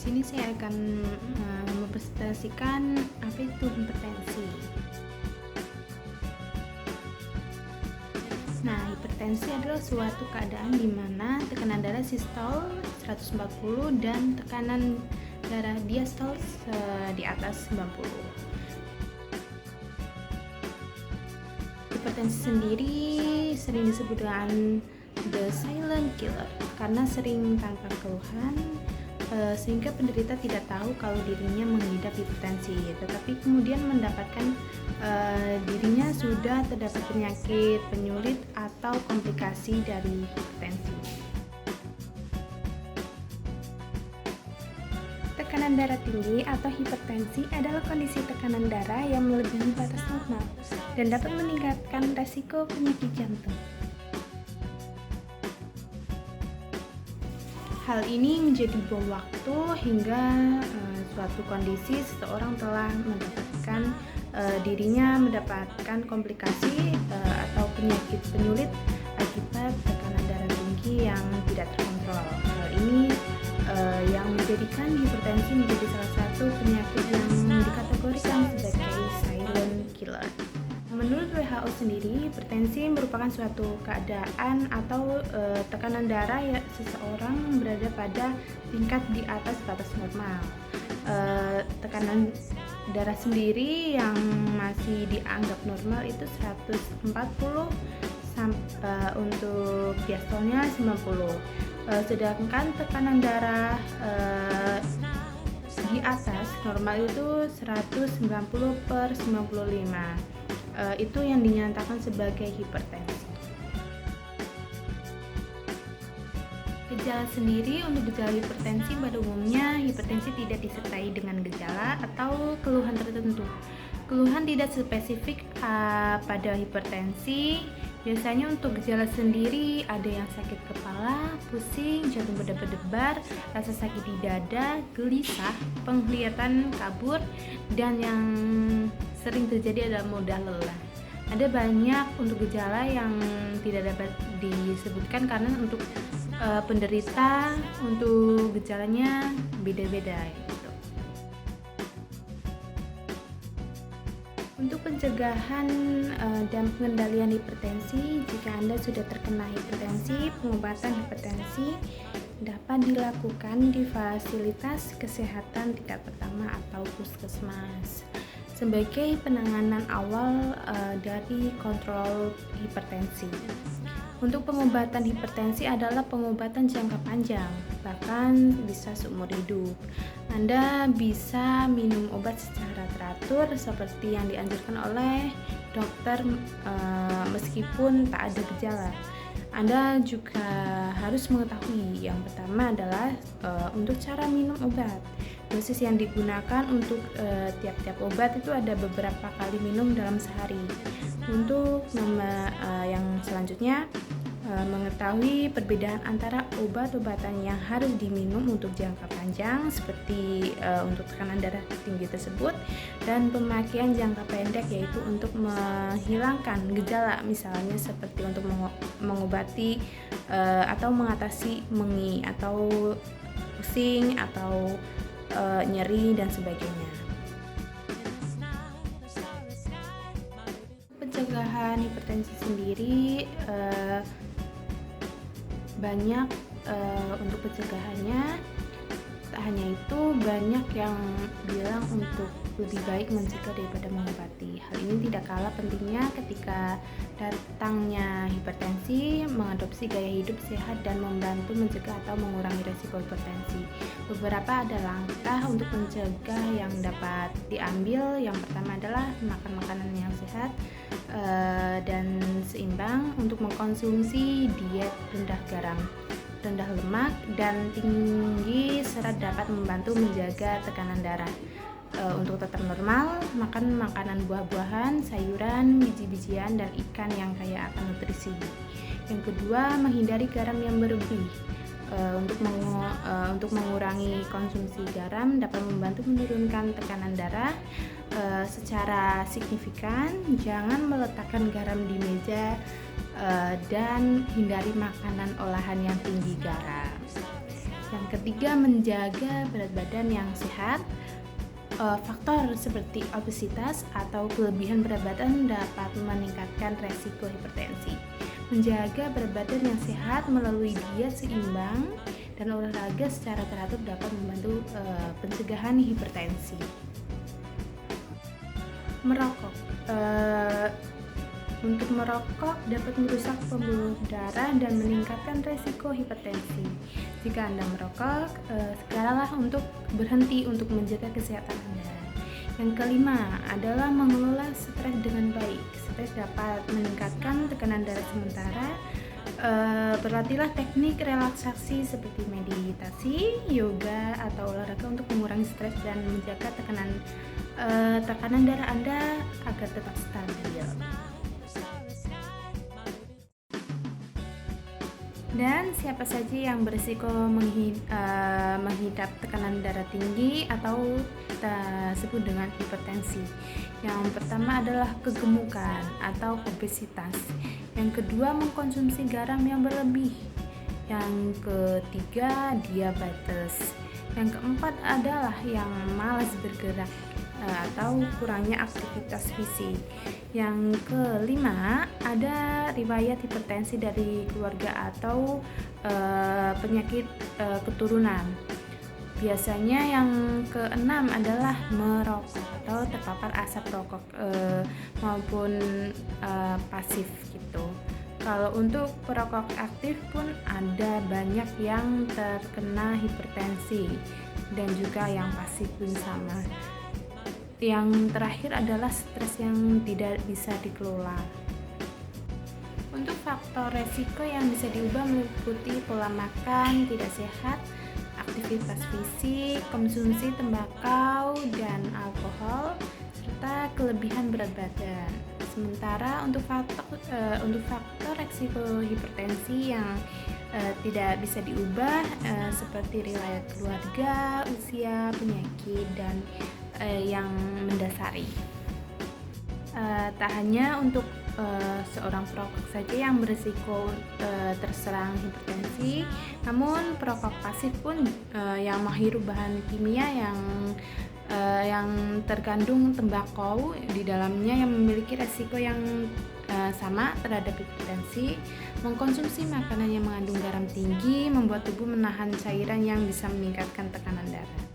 Sini saya akan mempresentasikan apa itu hipertensi. Nah, hipertensi adalah suatu keadaan di mana tekanan darah sistol 140 dan tekanan darah diastol di atas 90. Hipertensi sendiri sering disebut dengan the silent killer karena sering tanpa keluhan, sehingga penderita tidak tahu kalau dirinya mengidap hipertensi, tetapi kemudian mendapatkan dirinya sudah terdapat penyakit penyulit atau komplikasi dari hipertensi. Tekanan darah tinggi atau hipertensi adalah kondisi tekanan darah yang melebihi batas normal dan dapat meningkatkan resiko penyakit jantung. Hal ini menjadi bom waktu hingga suatu kondisi seseorang telah mendapatkan dirinya mendapatkan komplikasi atau penyakit penyulit akibat tekanan darah tinggi yang tidak terkontrol. Hal ini yang menjadikan hipertensi menjadi salah satu penyakit yang dikategorikan sebagai silent killer. Menurut WHO sendiri, hipertensi merupakan suatu keadaan atau tekanan darah seseorang berada pada tingkat di atas batas normal. Tekanan darah sendiri yang masih dianggap normal itu 140 untuk diastolnya 90. Sedangkan tekanan darah di atas normal itu 190/95. Itu yang dinyatakan sebagai hipertensi. Gejala sendiri untuk gejala hipertensi pada umumnya hipertensi tidak disertai dengan gejala atau keluhan tertentu. Keluhan tidak spesifik pada hipertensi. Biasanya untuk gejala sendiri ada yang sakit kepala, pusing, jantung berdebar-debar, rasa sakit di dada, gelisah, penglihatan kabur, dan yang sering terjadi adalah mudah lelah. Ada banyak untuk gejala yang tidak dapat disebutkan karena untuk penderita untuk gejalanya beda-beda gitu. Untuk pencegahan dan pengendalian hipertensi, jika Anda sudah terkena hipertensi, pengobatan hipertensi dapat dilakukan di fasilitas kesehatan tingkat pertama atau puskesmas sebagai penanganan awal dari kontrol hipertensi. Untuk pengobatan hipertensi adalah pengobatan jangka panjang, bahkan bisa seumur hidup. Anda bisa minum obat secara teratur seperti yang dianjurkan oleh dokter meskipun tak ada gejala. Anda juga harus mengetahui yang pertama adalah untuk cara minum obat. Dosis yang digunakan untuk tiap-tiap obat itu ada beberapa kali minum dalam sehari. Untuk yang selanjutnya mengetahui perbedaan antara obat-obatan yang harus diminum untuk jangka panjang seperti untuk tekanan darah tinggi tersebut dan pemakaian jangka pendek yaitu untuk menghilangkan gejala misalnya seperti untuk mengobati atau mengatasi mengi atau pusing atau nyeri dan sebagainya. Pencegahan hipertensi sendiri banyak untuk pencegahannya. Tak hanya itu, banyak yang bilang untuk lebih baik mencegah daripada mengobati. Hal ini tidak kalah pentingnya ketika datangnya hipertensi, mengadopsi gaya hidup sehat dan membantu mencegah atau mengurangi risiko hipertensi. Beberapa ada langkah untuk mencegah yang dapat diambil. Yang pertama adalah makan makanan yang sehat dan seimbang, untuk mengkonsumsi diet rendah garam, rendah lemak, dan tinggi serat dapat membantu menjaga tekanan darah. Untuk tetap normal, makan makanan buah-buahan, sayuran, biji-bijian, dan ikan yang kaya akan nutrisi. Yang kedua, menghindari garam yang berlebih. Untuk mengurangi konsumsi garam dapat membantu menurunkan tekanan darah secara signifikan. Jangan meletakkan garam di meja dan hindari makanan olahan yang tinggi garam. Yang ketiga, menjaga berat badan yang sehat. Faktor seperti obesitas atau kelebihan berat badan dapat meningkatkan resiko hipertensi. Menjaga berat badan yang sehat melalui diet seimbang dan olahraga secara teratur dapat membantu pencegahan hipertensi. Merokok. Untuk merokok dapat merusak pembuluh darah dan meningkatkan resiko hipertensi. Jika Anda merokok, segeralah untuk berhenti untuk menjaga kesehatan Anda. Yang kelima adalah mengelola stres dengan baik. Stres dapat meningkatkan tekanan darah sementara. Berlatihlah teknik relaksasi seperti meditasi, yoga, atau olahraga untuk mengurangi stres dan menjaga tekanan darah Anda agar tetap stabil. Dan siapa saja yang berisiko menghidap tekanan darah tinggi atau kita sebut dengan hipertensi. Yang pertama adalah kegemukan atau obesitas. Yang kedua, mengkonsumsi garam yang berlebih. Yang ketiga, diabetes. Yang keempat adalah yang malas bergerak atau kurangnya aktivitas fisik. Yang kelima, ada riwayat hipertensi dari keluarga atau penyakit keturunan. Biasanya yang keenam adalah merokok atau terpapar asap rokok maupun pasif gitu. Kalau untuk perokok aktif pun ada banyak yang terkena hipertensi dan juga yang pasif pun sama. Yang terakhir adalah stres yang tidak bisa dikelola. Untuk faktor resiko yang bisa diubah meliputi pola makan tidak sehat, aktivitas fisik, konsumsi tembakau dan alkohol, serta kelebihan berat badan. Sementara untuk faktor resiko hipertensi yang tidak bisa diubah seperti riwayat keluarga, usia, penyakit, dan yang mendasari. Tak hanya untuk seorang perokok saja yang berisiko terserang hipertensi, namun perokok pasif pun yang menghirup bahan kimia yang terkandung tembakau di dalamnya yang memiliki resiko yang sama terhadap hipertensi. Mengkonsumsi makanan yang mengandung garam tinggi membuat tubuh menahan cairan yang bisa meningkatkan tekanan darah.